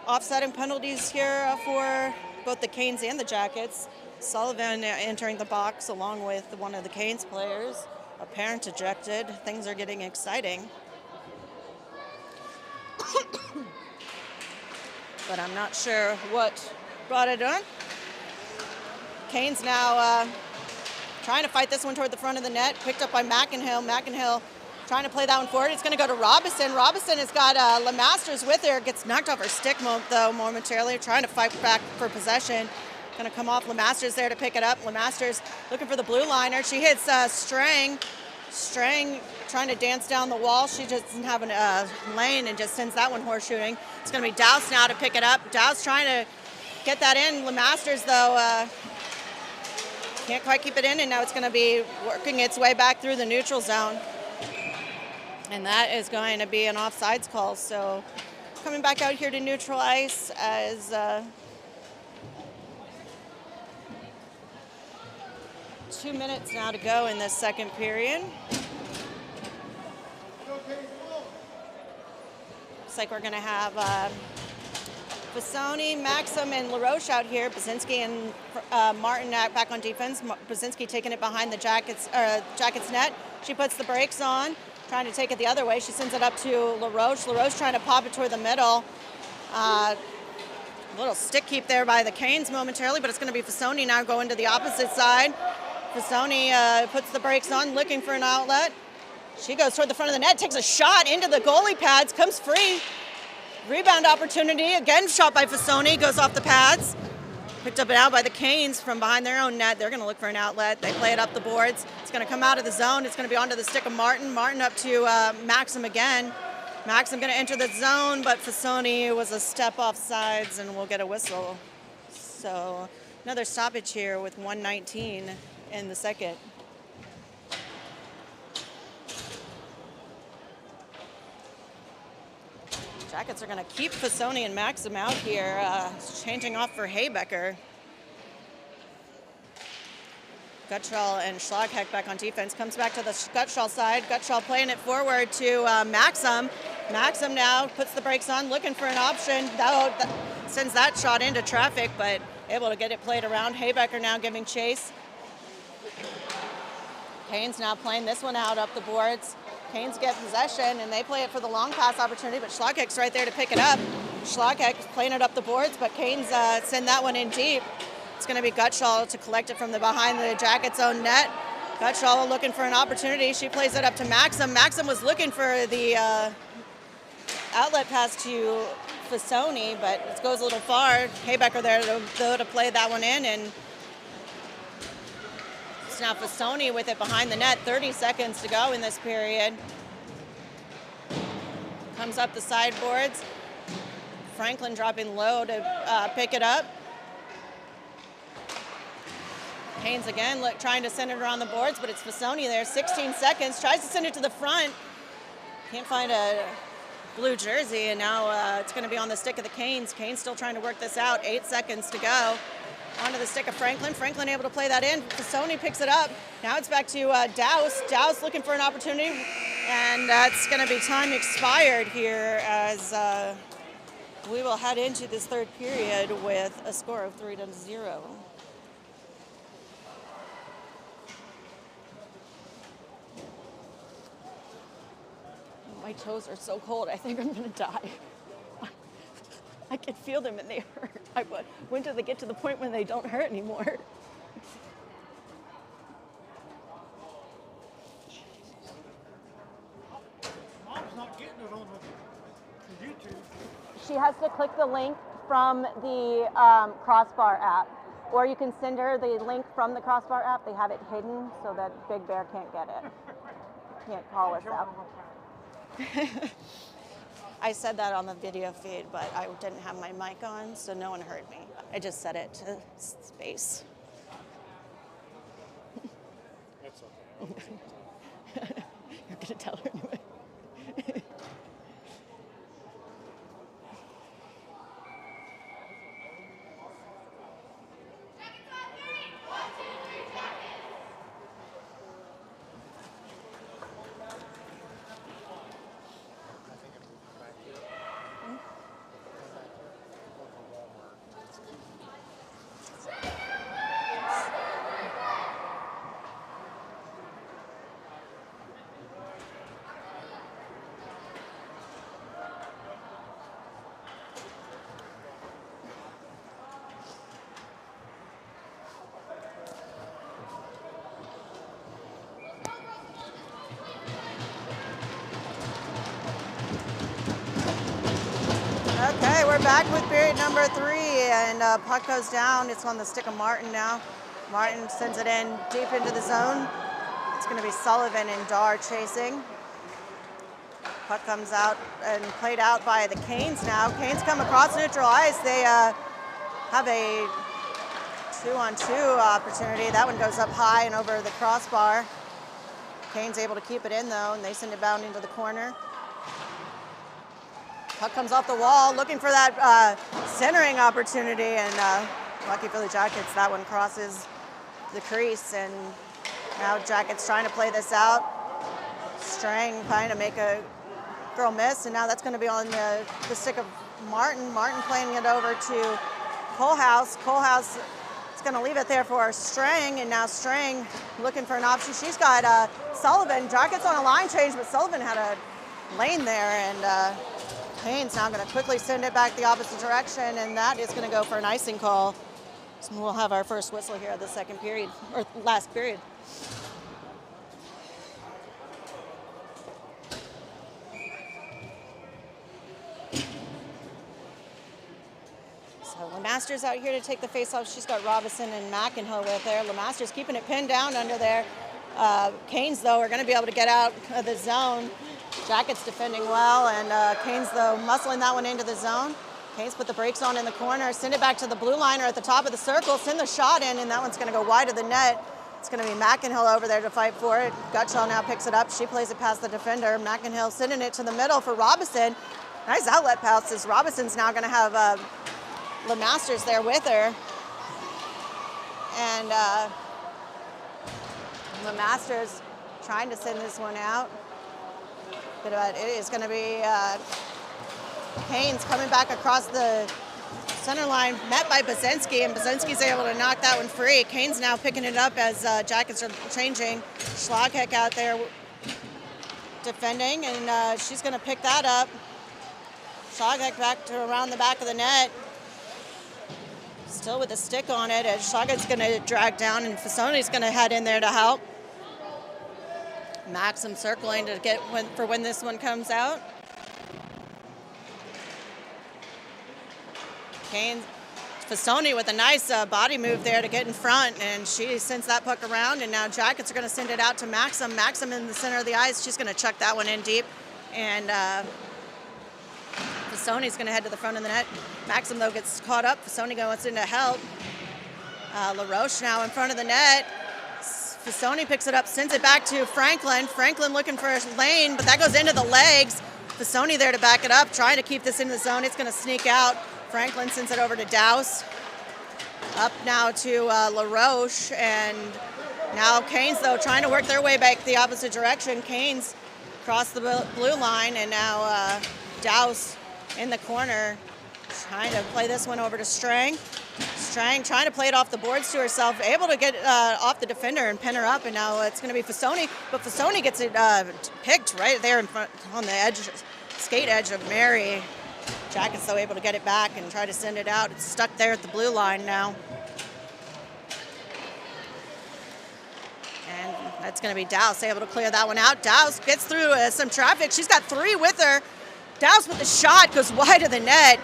offsetting penalties here for both the Canes and the Jackets. Sullivan entering the box along with one of the Canes players. A parent ejected. Things are getting exciting. But I'm not sure what brought it on. Canes now trying to fight this one toward the front of the net. Picked up by McInhill. McInhill trying to play that one forward. It's going to go to Robinson. Robinson has got LeMasters with her. Gets knocked off her stick though momentarily. Trying to fight back for possession. Going to come off LeMasters there to pick it up. LeMasters looking for the blue liner. She hits Strang. Strang trying to dance down the wall. She just doesn't have a lane and just sends that one horseshoeing. It's going to be Douse now to pick it up. Douse trying to get that in. LeMasters though can't quite keep it in, and now it's going to be working its way back through the neutral zone. And that is going to be an offsides call. So coming back out here to neutral ice as 2 minutes now to go in this second period. Looks like we're going to have Fasoni, Maxim, and LaRoche out here. Basinski and Martin back on defense. Basinski taking it behind the Jackets net. She puts the brakes on, trying to take it the other way. She sends it up to LaRoche. LaRoche trying to pop it toward the middle. A little stick keep there by the Canes momentarily, but it's going to be Fasoni now going to the opposite side. Fasoni puts the brakes on, looking for an outlet. She goes toward the front of the net, takes a shot into the goalie pads, comes free. Rebound opportunity, again shot by Fasoni, goes off the pads. Picked up now by the Canes from behind their own net. They're going to look for an outlet. They play it up the boards. It's going to come out of the zone. It's going to be onto the stick of Martin. Martin up to Maxim again. Maxim going to enter the zone, but Fasoni was a step off sides, and we'll get a whistle. So another stoppage here with 1:19 in the second. Jackets are going to keep Fasoni and Maxim out here, changing off for Haybecker. Gutschall and Schlagheck back on defense. Comes back to the Gutschall side. Gutschall playing it forward to Maxim. Maxim now puts the brakes on, looking for an option. That sends that shot into traffic, but able to get it played around. Haybecker now giving chase. Canes now playing this one out up the boards. Canes get possession, and they play it for the long pass opportunity, but Schlagheck's right there to pick it up. Schlagheck's playing it up the boards, but Canes send that one in deep. It's going to be Gutschall to collect it from the behind the Jackets' own net. Gutschall looking for an opportunity. She plays it up to Maxim. Maxim was looking for the outlet pass to Fasoni, but it goes a little far. Haybecker there to play that one in, and now Fasoni with it behind the net. 30 seconds to go in this period. Comes up the sideboards. Franklin dropping low to pick it up. Haynes again trying to send it around the boards, but it's Fasoni there. 16 seconds. Tries to send it to the front. Can't find a blue jersey, and now it's going to be on the stick of the Canes. Canes still trying to work this out. 8 seconds to go. Onto the stick of Franklin. Franklin able to play that in. Sony picks it up. Now it's back to Douse. Douse looking for an opportunity, and that's going to be time expired here as we will head into this third period with a score of 3-0. My toes are so cold, I think I'm gonna die. I can feel them and they hurt. When do they get to the point when they don't hurt anymore? Mom's not getting it on the YouTube. She has to click the link from the Crossbar app, or you can send her the link from the Crossbar app. They have it hidden so that Big Bear can't get it. Can't call us out. I said that on the video feed, but I didn't have my mic on, so no one heard me. I just said it to space. That's okay. You're going to tell her anyway. Okay, we're back with period number 3, and puck goes down. It's on the stick of Martin now. Martin sends it in deep into the zone. It's going to be Sullivan and Dar chasing. Puck comes out and played out by the Canes now. Canes come across neutral ice. They have a 2-on-2 opportunity. That one goes up high and over the crossbar. Canes able to keep it in though, and they send it bounding to the corner. Puck comes off the wall, looking for that centering opportunity, and lucky for the Jackets, that one crosses the crease, and now Jackets trying to play this out. Strang trying to make a girl miss, and now that's going to be on the stick of Martin. Martin playing it over to Kohlhaas. Kohlhaas is going to leave it there for Strang, and now Strang looking for an option. She's got Sullivan. Jackets on a line change, but Sullivan had a lane there, and Canes now going to quickly send it back the opposite direction, and that is going to go for an icing call. So we'll have our first whistle here of the second period, or last period. So LeMaster's out here to take the face-off. She's got Robinson and McEnhill with her. LeMaster's keeping it pinned down under there. Canes, though, are going to be able to get out of the zone. Jackets defending well, and Canes, though, muscling that one into the zone. Canes put the brakes on in the corner, send it back to the blue liner at the top of the circle, send the shot in, and that one's going to go wide of the net. It's going to be McEnhill over there to fight for it. Gutschall now picks it up. She plays it past the defender. McEnhill sending it to the middle for Robinson. Nice outlet passes. Robinson's now going to have LeMasters there with her. And LeMasters trying to send this one out. But it is going to be Canes coming back across the center line, met by Basinski, and Basinski's able to knock that one free. Canes now picking it up as Jackets are changing. Schlagheck out there defending, and she's going to pick that up. Schlagheck back to around the back of the net. Still with a stick on it, as Schlagheck's going to drag down, and Fasoni's going to head in there to help. Maxim circling to get when this one comes out. Canes, Fasoni with a nice body move there to get in front, and she sends that puck around, and now Jackets are going to send it out to Maxim. Maxim in the center of the ice. She's going to chuck that one in deep, and Fasoni's going to head to the front of the net. Maxim, though, gets caught up. Fasoni goes in to help. LaRoche now in front of the net. Fasoni picks it up, sends it back to Franklin. Franklin looking for a lane, but that goes into the legs. Fasoni there to back it up, trying to keep this in the zone. It's going to sneak out. Franklin sends it over to Douse. Up now to LaRoche, and now Canes, though, trying to work their way back the opposite direction. Canes cross the blue line, and now Douse in the corner, trying to play this one over to Strang. Strang trying to play it off the boards to herself, able to get off the defender and pin her up, and now it's going to be Fasoni, but Fasoni gets it picked right there in front on the edge, skate edge of Mary. Jacket's though able to get it back and try to send it out. It's stuck there at the blue line now. And that's going to be Douse able to clear that one out. Douse gets through some traffic. She's got 3 with her. Douse with the shot goes wide of the net.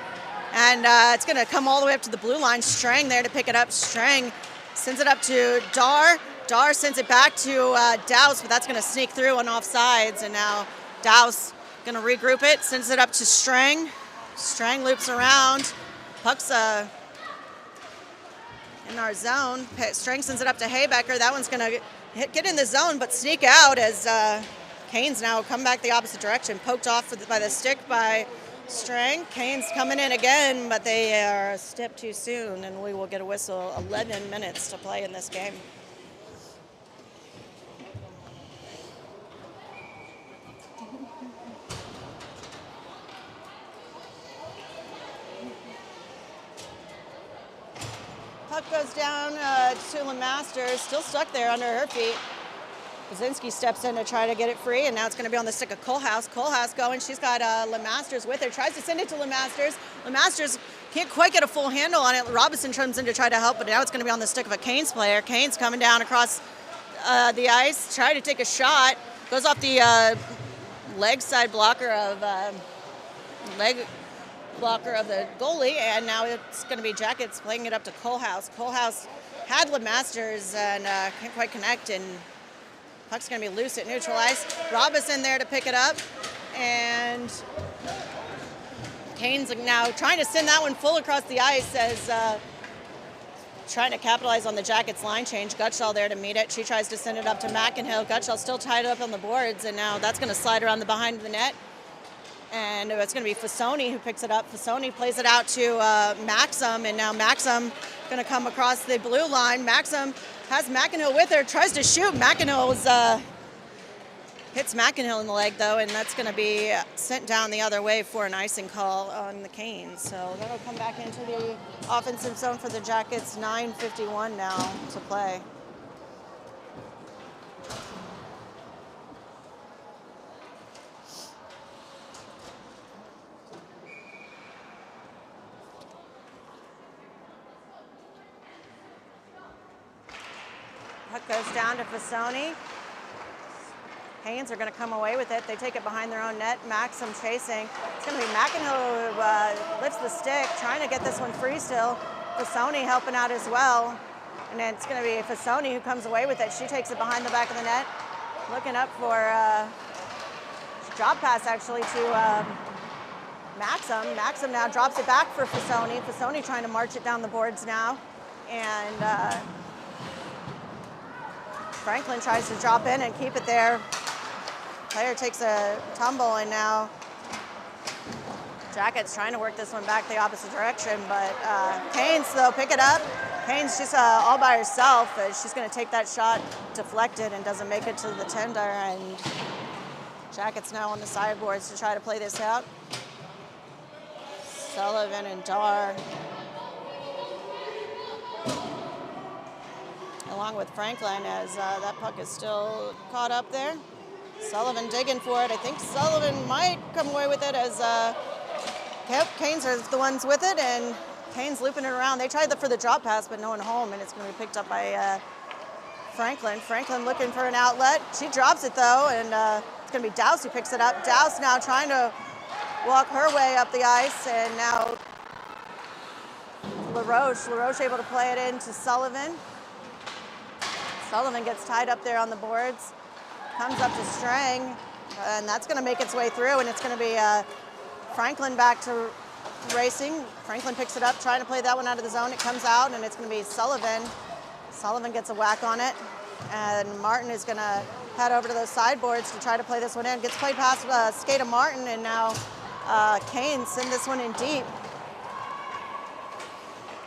And it's going to come all the way up to the blue line. Strang there to pick it up. Strang sends it up to Dar. Dar sends it back to Douse, but that's going to sneak through on offsides. And now Douse going to regroup it, sends it up to Strang. Strang loops around. Puck's in our zone. Strang sends it up to Haybecker. That one's going to get in the zone, but sneak out as Canes now come back the opposite direction. Poked off by the stick by Strang. Canes coming in again, but they are a step too soon, and we will get a whistle. 11 minutes to play in this game. Puck goes down to LeMaster, still stuck there under her feet. Kaczynski steps in to try to get it free, and now it's going to be on the stick of Kohlhaas. Kohlhaas going, she's got LeMasters with her, tries to send it to LeMasters. LeMasters can't quite get a full handle on it. Robinson comes in to try to help, but now it's going to be on the stick of a Canes player. Canes coming down across the ice, trying to take a shot, goes off the leg blocker of the goalie, and now it's going to be Jackets playing it up to Kohlhaas. Kohlhaas had LeMasters and can't quite connect, and puck's going to be loose at neutral ice. Robinson there to pick it up, and Canes now trying to send that one full across the ice as trying to capitalize on the Jackets line change. Gutschall there to meet it. She tries to send it up to McInhill. Gutschall still tied up on the boards, and now that's going to slide around the behind of the net. And it's going to be Fasoni who picks it up. Fasoni plays it out to Maxim, and now Maxim going to come across the blue line. Maxim has McInhill with her, tries to shoot. McInhill hits McInhill in the leg, though, and that's going to be sent down the other way for an icing call on the Canes. So that'll come back into the offensive zone for the Jackets. 9:51 now to play. Puck goes down to Fasoni. Canes are going to come away with it. They take it behind their own net. Maxim chasing. It's going to be McInhill who lifts the stick, trying to get this one free still. Fasoni helping out as well. And then it's going to be Fasoni who comes away with it. She takes it behind the back of the net. Looking up for drop pass actually to Maxim. Maxim now drops it back for Fasoni. Fasoni trying to march it down the boards now. And Franklin tries to drop in and keep it there. Player takes a tumble, and now Jackets trying to work this one back the opposite direction, but Canes, though, pick it up. Canes just all by herself. She's going to take that shot deflected and doesn't make it to the tender, and Jackets now on the sideboards to try to play this out. Sullivan and Dar, along with Franklin, as that puck is still caught up there. Sullivan digging for it. I think Sullivan might come away with it as Canes are the ones with it, and Canes looping it around. They tried for the drop pass, but no one home, and it's going to be picked up by Franklin. Franklin looking for an outlet. She drops it, though, and it's going to be Douse who picks it up. Douse now trying to walk her way up the ice, and now LaRoche able to play it in to Sullivan. Sullivan gets tied up there on the boards, comes up to Strang, and that's going to make its way through, and it's going to be Franklin back to racing. Franklin picks it up, trying to play that one out of the zone. It comes out, and it's going to be Sullivan. Sullivan gets a whack on it. And Martin is going to head over to those sideboards to try to play this one in. Gets played past skate of Martin, and now Kane send this one in deep.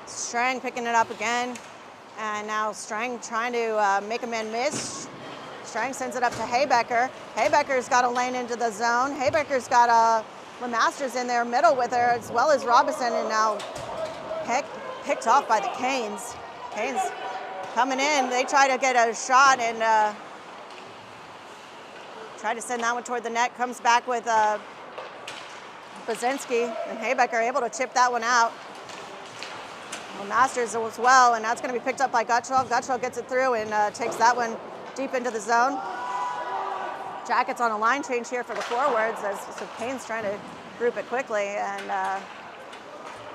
Strang picking it up again. And now Strang trying to make a man miss. Strang sends it up to Haybecker. Haybecker's got a lane into the zone. Haybecker's got LeMasters in there middle with her, as well as Robinson, and now picked off by the Canes. Canes coming in. They try to get a shot and try to send that one toward the net. Comes back with Bazinski, and Haybecker able to chip that one out. Masters as well, and that's going to be picked up by Guttrell. Guttrell gets it through and takes that one deep into the zone. Jackets on a line change here for the forwards, so Kane's trying to group it quickly, and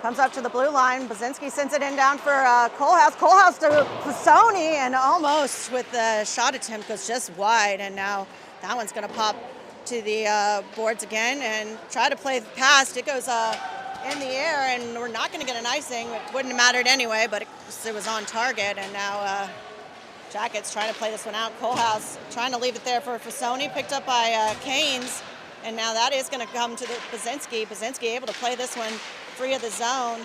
comes up to the blue line. Bazinski sends it in down for Kohlhaas. Kohlhaas to Fasoni, and almost with the shot attempt goes just wide, and now that one's going to pop to the boards again and try to play past. It goes in the air, and we're not going to get an icing. It wouldn't have mattered anyway, but it was on target, and now Jackets trying to play this one out. Kohlhaas trying to leave it there for Fasoni, picked up by Canes, and now that is going to come to the Bazinski. Bazinski able to play this one free of the zone.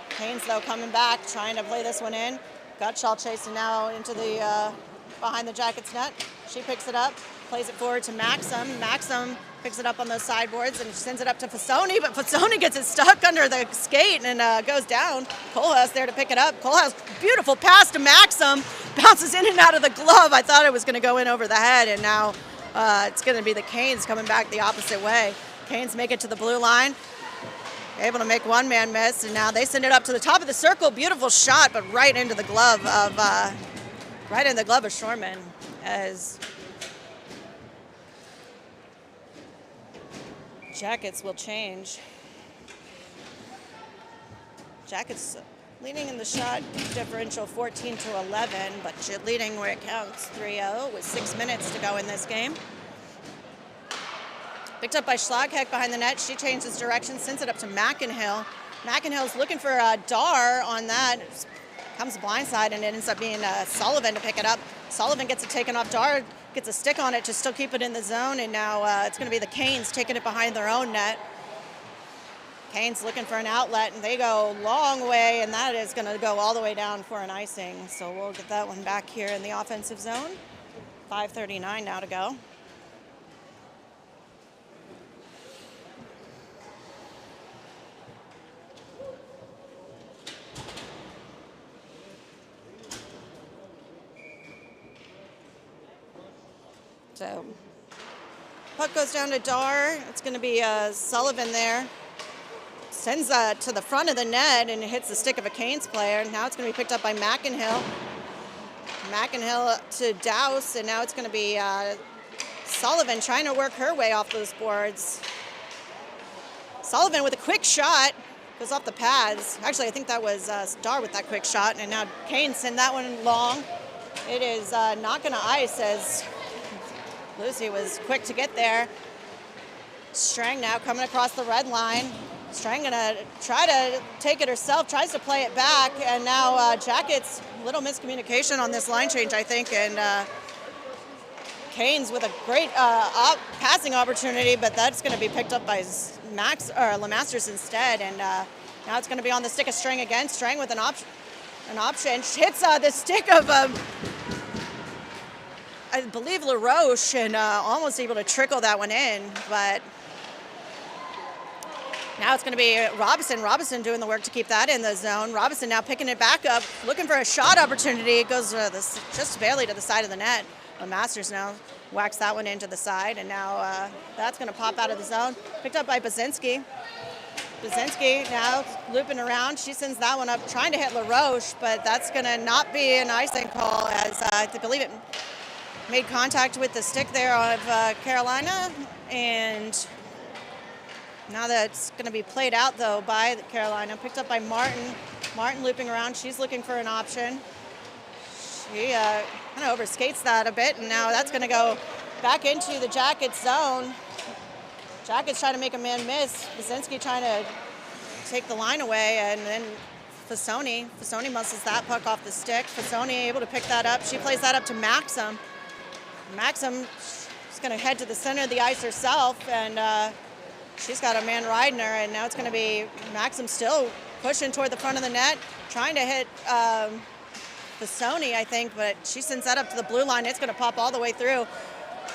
Canes, though, coming back, trying to play this one in. Gutschall chasing now into the behind the Jackets net. She picks it up, plays it forward to Maxim. Maxim picks it up on those sideboards and sends it up to Fasoni, but Fasoni gets it stuck under the skate and goes down. Kohlhaas there to pick it up. Kohlhaas, beautiful pass to Maxim, bounces in and out of the glove. I thought it was going to go in over the head, and now it's going to be the Canes coming back the opposite way. Canes make it to the blue line, able to make one man miss, and now they send it up to the top of the circle. Beautiful shot, but right into the glove of Shorman, as Jackets will change. Jackets leading in the shot differential 14-11, but leading where it counts 3-0 with 6 minutes to go in this game. Picked up by Schlagheck behind the net. She changes direction, sends it up to McInhill. McInhill's looking for Dar on that. Comes blindside, and it ends up being Sullivan to pick it up. Sullivan gets it taken off. Dar gets a stick on it to still keep it in the zone, and now it's going to be the Canes taking it behind their own net. Canes looking for an outlet, and they go long way, and that is going to go all the way down for an icing. So we'll get that one back here in the offensive zone. 5:39 now to go. So puck goes down to Dar. It's going to be Sullivan there. Sends to the front of the net, and it hits the stick of a Canes player. Now it's going to be picked up by McInhill. McInhill to Douse, and now it's going to be Sullivan trying to work her way off those boards. Sullivan with a quick shot. Goes off the pads. Actually, I think that was Dar with that quick shot, and now Canes send that one long. It is not going to ice, as Lucy was quick to get there. Strang now coming across the red line. Strang gonna try to take it herself, tries to play it back, and now Jackets, little miscommunication on this line change, I think, and Canes with a great passing opportunity, but that's gonna be picked up by LeMasters instead, and now it's gonna be on the stick of Strang again. Strang with an option, hits the stick of I believe LaRoche, and almost able to trickle that one in, but now it's going to be Robinson doing the work to keep that in the zone. Robinson now picking it back up, looking for a shot opportunity. It goes just barely to the side of the net. But Masters now whacks that one into the side, and now that's going to pop out of the zone. Picked up by Bazinski. Bazinski now looping around. She sends that one up, trying to hit LaRoche, but that's going to not be an icing call, as I believe it made contact with the stick there of Carolina, and now that's going to be played out, though, by Carolina. Picked up by Martin. Martin looping around. She's looking for an option. She kind of overskates that a bit, and now that's going to go back into the Jackets zone. Jackets trying to make a man miss. Bazinski trying to take the line away, and then Fasoni. Fasoni muscles that puck off the stick. Fasoni able to pick that up. She plays that up to Maxim. Maxim is going to head to the center of the ice herself, and she's got a man riding her, and now it's going to be Maxim still pushing toward the front of the net, trying to hit Fasoni, I think, but she sends that up to the blue line. It's going to pop all the way through.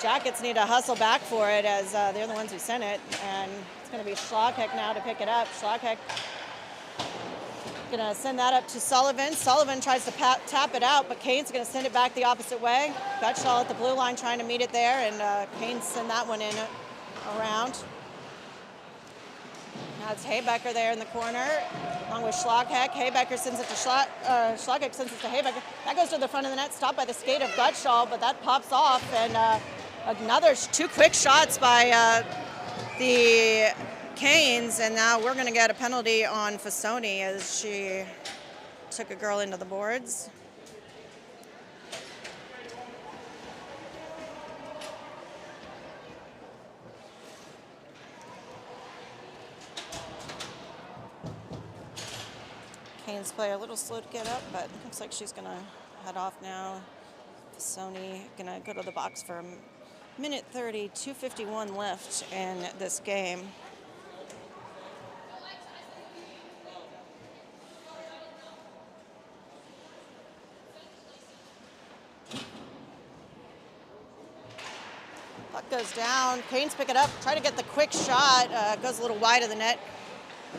Jackets need to hustle back for it as they're the ones who sent it, and it's going to be Schlagheck now to pick it up. Schlagheck going to send that up to Sullivan. Sullivan tries to tap it out, but Kane's going to send it back the opposite way. Gutschall at the blue line trying to meet it there, and Kane send that one in around. Now it's Haybecker there in the corner, along with Schlagheck. Haybecker sends it to Schlagheck sends it to Haybecker. That goes to the front of the net, stopped by the skate of Gutschall, but that pops off, and another two quick shots by the Canes, and now we're going to get a penalty on Fasoni as she took a girl into the boards. Canes play a little slow to get up, but it looks like she's going to head off now. Fasoni going to go to the box for a minute 30, 2:51 left in this game. Puck goes down. Canes pick it up, try to get the quick shot. Goes a little wide of the net.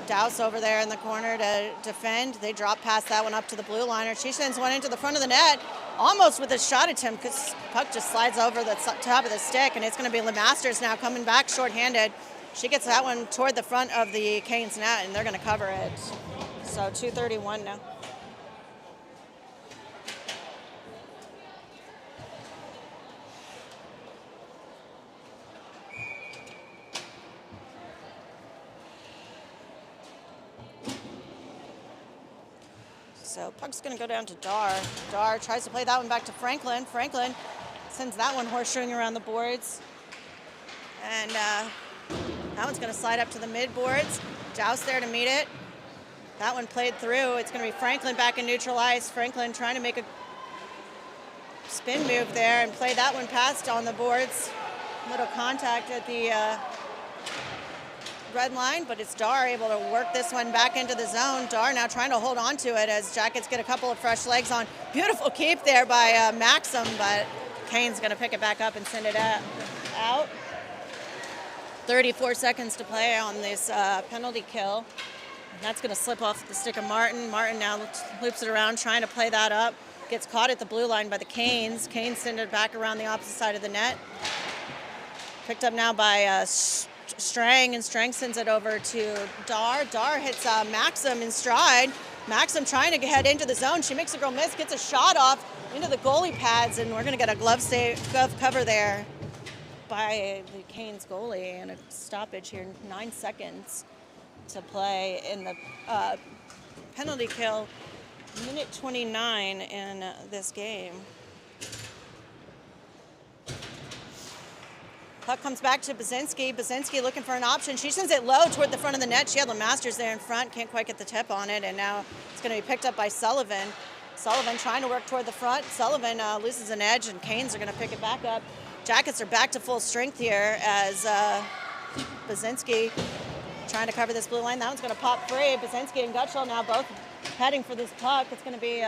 Douse over there in the corner to defend. They drop past that one up to the blue liner. She sends one into the front of the net, almost with a shot attempt because puck just slides over the top of the stick, and it's going to be LeMasters now coming back shorthanded. She gets that one toward the front of the Canes net, and they're going to cover it. So 2:31 now. So puck's going to go down to Dar. Dar tries to play that one back to Franklin. Franklin sends that one horseshoeing around the boards. And that one's going to slide up to the mid boards. Douse there to meet it. That one played through. It's going to be Franklin back in neutral ice. Franklin trying to make a spin move there and play that one past on the boards. Little contact at the red line, but it's Dar able to work this one back into the zone. Dar now trying to hold on to it as Jackets get a couple of fresh legs on. Beautiful keep there by Maxim, but Kane's going to pick it back up and send it out. 34 seconds to play on this penalty kill. That's going to slip off the stick of Martin. Martin now loops it around, trying to play that up. Gets caught at the blue line by the Canes. Canes send it back around the opposite side of the net. Picked up now by Strang, and Strang sends it over to Dar. Dar hits Maxim in stride. Maxim trying to head into the zone. She makes a girl miss, gets a shot off into the goalie pads, and we're going to get a glove cover there by the Canes goalie, and a stoppage here. 9 seconds to play in the penalty kill. Minute 29 in this game. Puck comes back to Basinski. Basinski looking for an option. She sends it low toward the front of the net. She had LeMasters there in front. Can't quite get the tip on it. And now it's going to be picked up by Sullivan. Sullivan trying to work toward the front. Sullivan loses an edge, and Canes are going to pick it back up. Jackets are back to full strength here as Basinski trying to cover this blue line. That one's going to pop free. Basinski and Gutschall now both heading for this puck. It's going to be